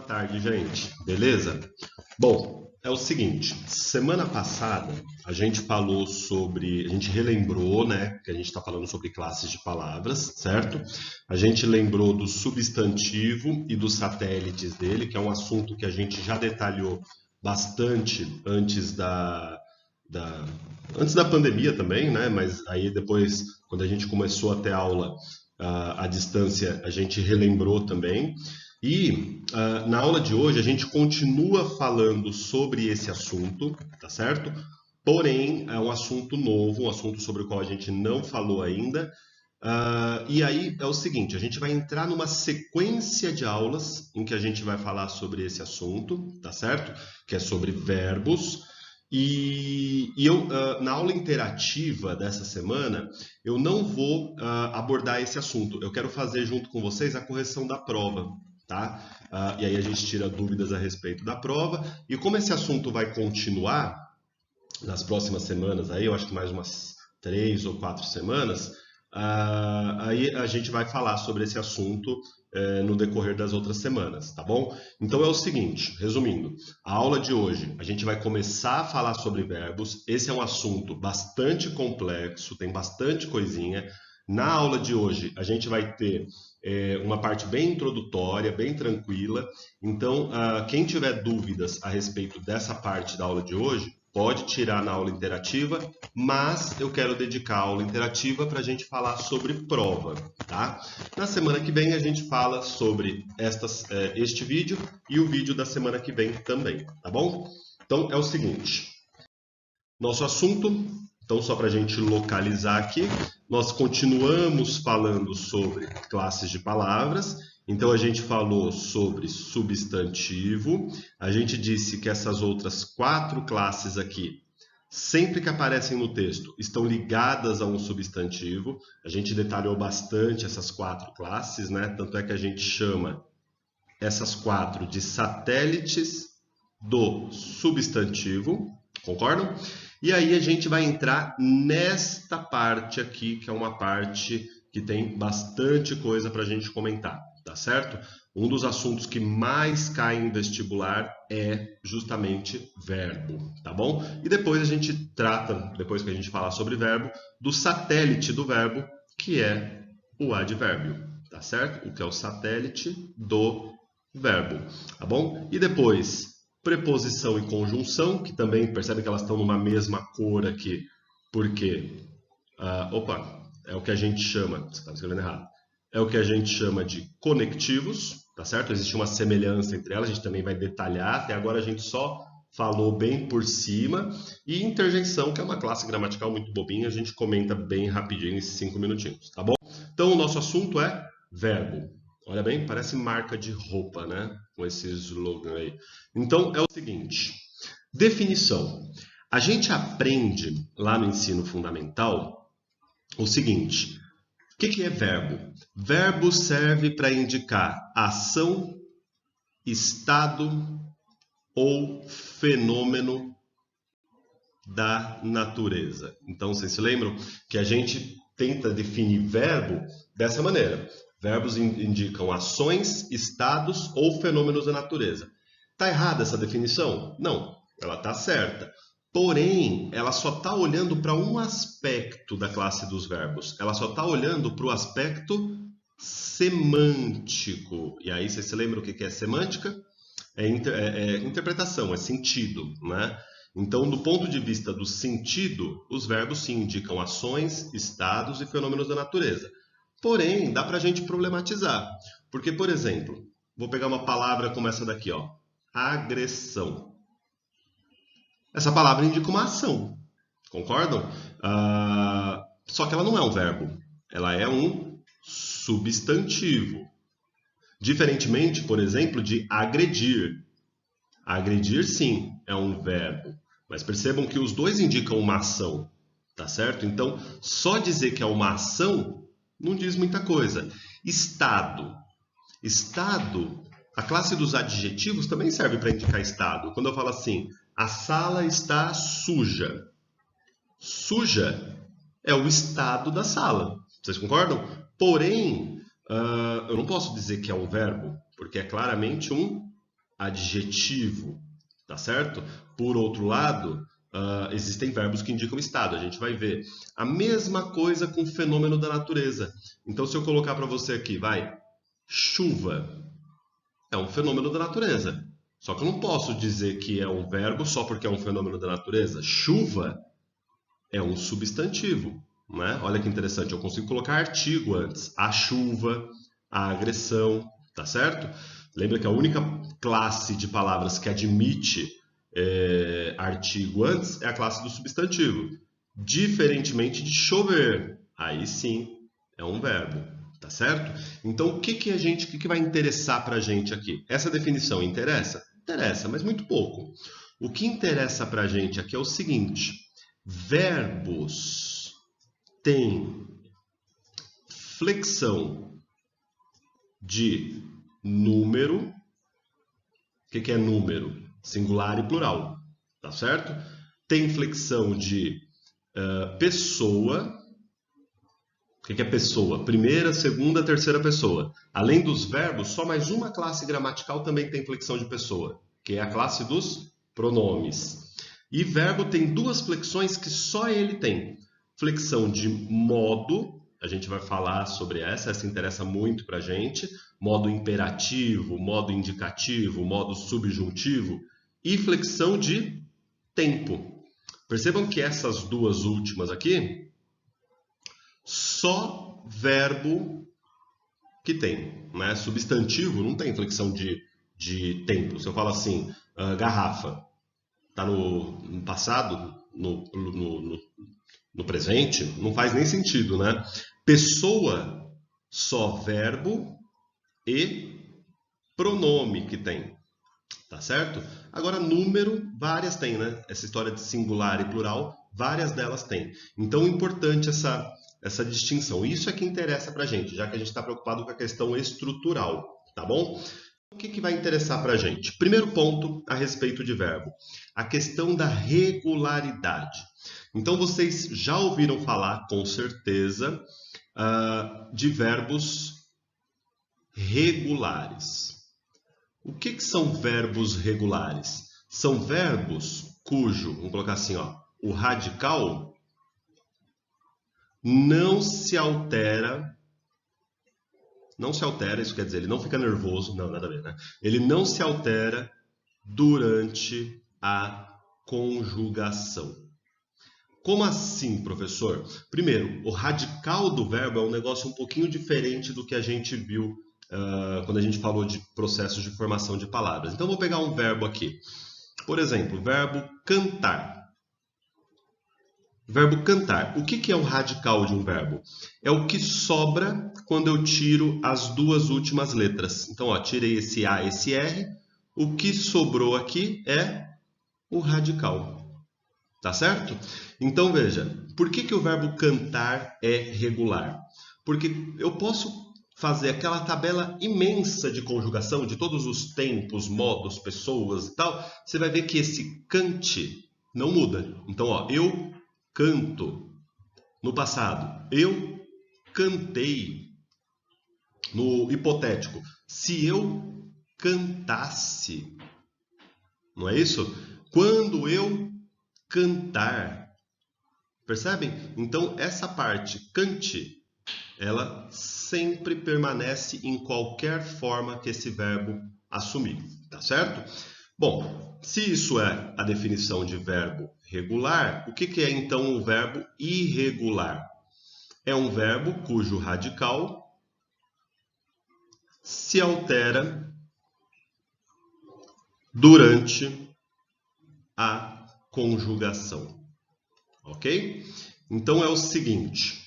tarde, gente. Beleza? Bom, é o seguinte, semana passada a gente falou sobre, a gente relembrou, né, que a gente está falando sobre classes de palavras, certo? A gente lembrou do substantivo e dos satélites dele, que é um assunto que a gente já detalhou bastante da, antes da pandemia também, né? Mas aí depois, quando a gente começou a ter aula à distância, a gente relembrou também. E na aula de hoje a gente continua falando sobre esse assunto, tá certo? Porém, é um assunto novo, um assunto sobre o qual a gente não falou ainda. E aí é o seguinte, a gente vai entrar numa sequência de aulas em que a gente vai falar sobre esse assunto, tá certo? Que é sobre verbos. Na aula interativa dessa semana, eu não vou abordar esse assunto. Eu quero fazer junto com vocês a correção da prova, tá? E aí a gente tira dúvidas a respeito da prova. E como esse assunto vai continuar nas próximas semanas, aí eu acho que mais umas 3 ou 4 semanas, aí a gente vai falar sobre esse assunto no decorrer das outras semanas, tá bom? Então é o seguinte, resumindo, a aula de hoje a gente vai começar a falar sobre verbos. Esse é um assunto bastante complexo, tem bastante coisinha. Na aula de hoje a gente vai ter uma parte bem introdutória, bem tranquila. Então, quem tiver dúvidas a respeito dessa parte da aula de hoje, pode tirar na aula interativa, mas eu quero dedicar a aula interativa para a gente falar sobre prova, tá? Na semana que vem a gente fala sobre este vídeo e o vídeo da semana que vem também, tá bom? Então é o seguinte, nosso assunto, então só para a gente localizar aqui, nós continuamos falando sobre classes de palavras. Então a gente falou sobre substantivo, a gente disse que essas outras 4 classes aqui, sempre que aparecem no texto, estão ligadas a um substantivo. A gente detalhou bastante essas 4 classes, né? Tanto é que a gente chama essas 4 de satélites do substantivo, concordam? E aí a gente vai entrar nesta parte aqui, que é uma parte que tem bastante coisa para a gente comentar, tá certo? Um dos assuntos que mais cai em vestibular é justamente verbo, tá bom? E depois a gente trata, depois que a gente falar sobre verbo, do satélite do verbo, que é o advérbio, tá certo? O que é o satélite do verbo, tá bom? E depois, preposição e conjunção, que também percebe que elas estão numa mesma cor aqui, porque, é o que a gente chama, você está escrevendo errado, é o que a gente chama de conectivos, tá certo? Existe uma semelhança entre elas, a gente também vai detalhar, até agora a gente só falou bem por cima, e interjeição, que é uma classe gramatical muito bobinha, a gente comenta bem rapidinho, em 5 minutinhos, tá bom? Então, o nosso assunto é verbo. Olha bem, parece marca de roupa, né? Com esse slogan aí. Então, é o seguinte. Definição. A gente aprende lá no ensino fundamental o seguinte. O que é verbo? Verbo serve para indicar ação, estado ou fenômeno da natureza. Então, vocês se lembram que a gente tenta definir verbo dessa maneira. Verbos indicam ações, estados ou fenômenos da natureza. Está errada essa definição? Não, ela está certa. Porém, ela só está olhando para um aspecto da classe dos verbos. Ela só está olhando para o aspecto semântico. E aí, vocês se lembram o que é semântica? É interpretação, é sentido, né? Então, do ponto de vista do sentido, os verbos sim indicam ações, estados e fenômenos da natureza. Porém, dá para a gente problematizar. Porque, por exemplo, vou pegar uma palavra como essa daqui, ó, agressão. Essa palavra indica uma ação, concordam? Só que ela não é um verbo, ela é um substantivo. Diferentemente, por exemplo, de agredir. Agredir, sim, é um verbo. Mas percebam que os dois indicam uma ação, tá certo? Então, só dizer que é uma ação não diz muita coisa. Estado. Estado, a classe dos adjetivos também serve para indicar estado. Quando eu falo assim, a sala está suja. Suja é o estado da sala. Vocês concordam? Porém, eu não posso dizer que é um verbo, porque é claramente um adjetivo, tá certo? Por outro lado, existem verbos que indicam estado. A gente vai ver a mesma coisa com o fenômeno da natureza. Então, se eu colocar para você aqui, vai, chuva é um fenômeno da natureza. Só que eu não posso dizer que é um verbo só porque é um fenômeno da natureza. Chuva é um substantivo, né? Olha que interessante, eu consigo colocar artigo antes. A chuva, a agressão, tá certo? Lembra que a única classe de palavras que admite artigo antes é a classe do substantivo. Diferentemente de chover, aí sim é um verbo, tá certo? Então o que vai interessar pra gente aqui? Essa definição interessa? Interessa, mas muito pouco. O que interessa pra gente aqui é o seguinte: verbos têm flexão de número. O que é número? Singular e plural, tá certo? Tem flexão de pessoa. O que é pessoa? Primeira, segunda, terceira pessoa. Além dos verbos, só mais uma classe gramatical também tem flexão de pessoa, que é a classe dos pronomes. E verbo tem duas flexões que só ele tem. Flexão de modo, a gente vai falar sobre essa interessa muito pra gente. Modo imperativo, modo indicativo, modo subjuntivo. E flexão de tempo. Percebam que essas duas últimas aqui, só verbo que tem, né? Substantivo não tem flexão de tempo. Se eu falo assim, garrafa, está no passado, no presente, não faz nem sentido, né? Pessoa, só verbo e pronome que tem, tá certo? Agora, número, várias tem, né? Essa história de singular e plural, várias delas tem. Então, é importante essa distinção. Isso é que interessa pra gente, já que a gente está preocupado com a questão estrutural, tá bom? O que vai interessar pra gente? Primeiro ponto a respeito de verbo, a questão da regularidade. Então, vocês já ouviram falar, com certeza, de verbos regulares. O que são verbos regulares? São verbos cujo, vamos colocar assim, ó, o radical não se altera, isso quer dizer, ele não fica nervoso, não, nada a ver, né? Ele não se altera durante a conjugação. Como assim, professor? Primeiro, o radical do verbo é um negócio um pouquinho diferente do que a gente viu quando a gente falou de processos de formação de palavras. Então, vou pegar um verbo aqui. Por exemplo, o verbo cantar. Verbo cantar. O que é o radical de um verbo? É o que sobra quando eu tiro as duas últimas letras. Então, ó, tirei esse A, esse R. O que sobrou aqui é o radical. Tá certo? Então, veja, por que o verbo cantar é regular? Porque eu posso fazer aquela tabela imensa de conjugação de todos os tempos, modos, pessoas e tal. Você vai ver que esse cante não muda. Então, ó, eu canto no passado. Eu cantei no hipotético. Se eu cantasse, não é isso? Quando eu cantar. Percebem? Então, essa parte, cante, ela sempre permanece em qualquer forma que esse verbo assumir, tá certo? Bom, se isso é a definição de verbo regular, o que é então o verbo irregular? É um verbo cujo radical se altera durante a conjugação. Ok? Então é o seguinte,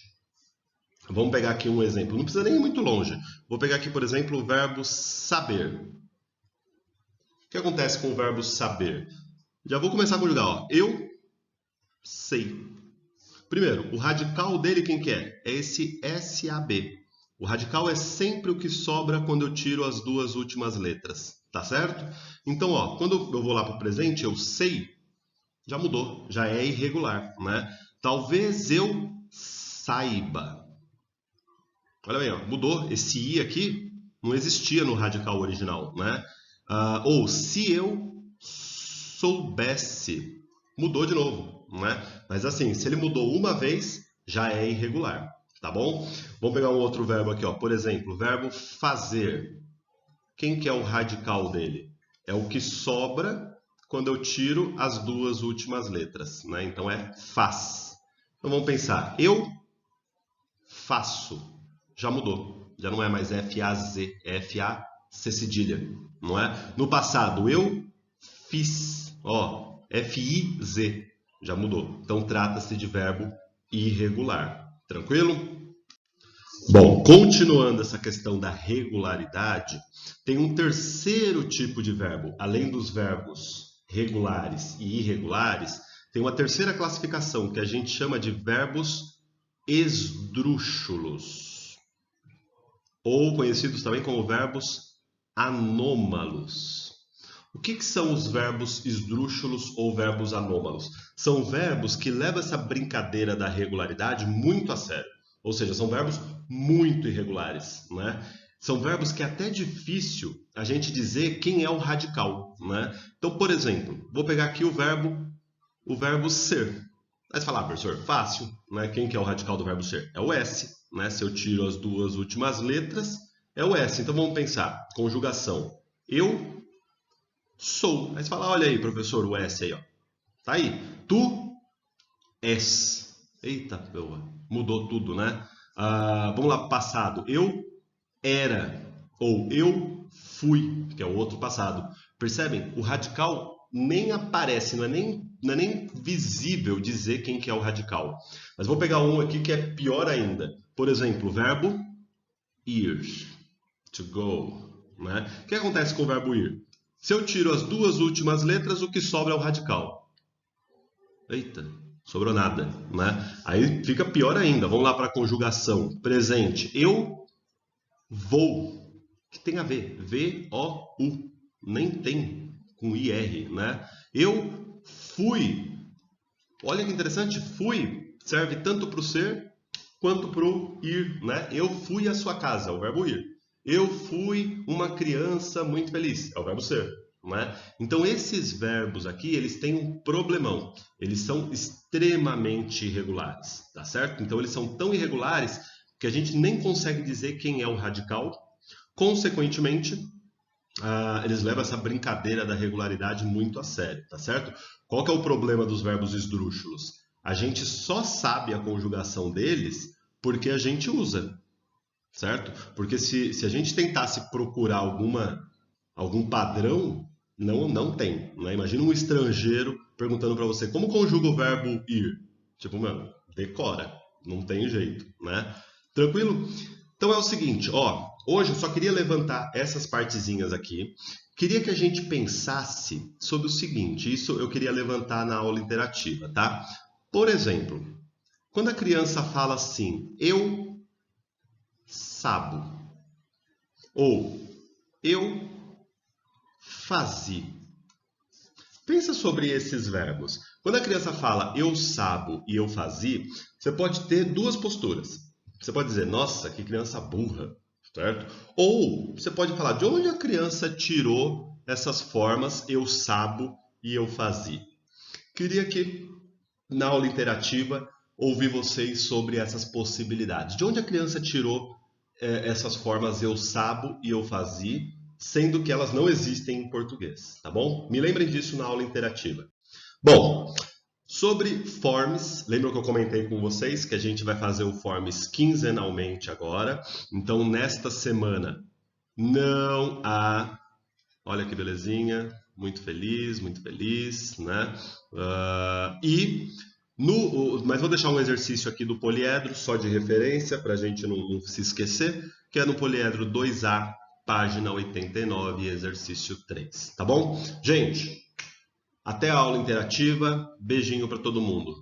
vamos pegar aqui um exemplo, não precisa nem ir muito longe. Vou pegar aqui, por exemplo, o verbo saber. O que acontece com o verbo saber? Já vou começar a conjugar, ó. Eu sei. Primeiro, o radical dele quem que é? É esse SAB. O radical é sempre o que sobra quando eu tiro as duas últimas letras, tá certo? Então, ó, quando eu vou lá para o presente, eu sei, já mudou, já é irregular, né? Talvez eu saiba. Olha bem, ó, mudou. Esse I aqui não existia no radical original, né? Ou se eu soubesse, mudou de novo, né? Mas assim, se ele mudou uma vez, já é irregular, tá bom? Vamos pegar um outro verbo aqui, ó. Por exemplo, o verbo fazer. Quem que é o radical dele? É o que sobra quando eu tiro as duas últimas letras, né? Então é faz. Então vamos pensar, eu faço, já mudou, já não é mais F-A-Z, é F-A-C cedilha, não é? No passado, eu fiz, ó, F-I-Z, já mudou. Então trata-se de verbo irregular, tranquilo? Bom, continuando essa questão da regularidade, tem um terceiro tipo de verbo, além dos verbos regulares e irregulares, tem uma terceira classificação que a gente chama de verbos esdrúxulos, ou conhecidos também como verbos anômalos. O que são os verbos esdrúxulos ou verbos anômalos? São verbos que levam essa brincadeira da regularidade muito a sério. Ou seja, são verbos muito irregulares, né? São verbos que é até difícil a gente dizer quem é o radical, né? Então, por exemplo, vou pegar aqui o verbo ser. Aí você fala, professor, fácil, né? Quem que é o radical do verbo ser? É o S, né? Se eu tiro as duas últimas letras, é o S. Então, vamos pensar. Conjugação. Eu sou. Aí você fala, olha aí, professor, o S aí, ó. Tá aí. Tu és. Eita, boa. Mudou tudo, né? Vamos lá, passado. Eu era, ou eu fui, que é o outro passado. Percebem? O radical nem aparece, não é nem visível dizer quem que é o radical. Mas vou pegar um aqui que é pior ainda. Por exemplo, o verbo ir, to go, né? O que acontece com o verbo ir? Se eu tiro as duas últimas letras, o que sobra é o radical. Eita, sobrou nada, né? Aí fica pior ainda. Vamos lá para a conjugação. Presente. Eu vou. O que tem a ver? V-O-U. Nem tem com I-R, né? Eu fui. Olha que interessante. Fui serve tanto para o ser quanto para o ir, né? Eu fui à sua casa, é o verbo ir. Eu fui uma criança muito feliz, é o verbo ser. Né? Então esses verbos aqui, eles têm um problemão. Eles são extremamente irregulares, tá certo? Então eles são tão irregulares que a gente nem consegue dizer quem é o radical. Consequentemente, eles levam essa brincadeira da regularidade muito a sério, tá certo? Qual que é o problema dos verbos esdrúxulos? A gente só sabe a conjugação deles porque a gente usa, certo? Porque se a gente tentasse procurar algum padrão, não tem. Né? Imagina um estrangeiro perguntando para você como conjuga o verbo ir. Tipo, mano, decora. Não tem jeito, né? Tranquilo? Então é o seguinte, ó. Hoje eu só queria levantar essas partezinhas aqui. Queria que a gente pensasse sobre o seguinte. Isso eu queria levantar na aula interativa, tá? Por exemplo, quando a criança fala assim, eu sabo. Ou eu fazi. Pensa sobre esses verbos. Quando a criança fala eu sabo e eu fazi, você pode ter duas posturas. Você pode dizer, nossa, que criança burra, certo? Ou você pode falar, de onde a criança tirou essas formas eu sabo e eu fazi? Queria que, na aula interativa, ouvir vocês sobre essas possibilidades. De onde a criança tirou essas formas eu sabo e eu fazi, sendo que elas não existem em português, tá bom? Me lembrem disso na aula interativa. Bom, sobre forms, lembram que eu comentei com vocês que a gente vai fazer o forms quinzenalmente agora. Então, nesta semana, não há... Olha que belezinha, muito feliz, né? Mas vou deixar um exercício aqui do poliedro, só de referência, para a gente não se esquecer, que é no poliedro 2A, página 89, exercício 3, tá bom? Gente, até a aula interativa, beijinho para todo mundo.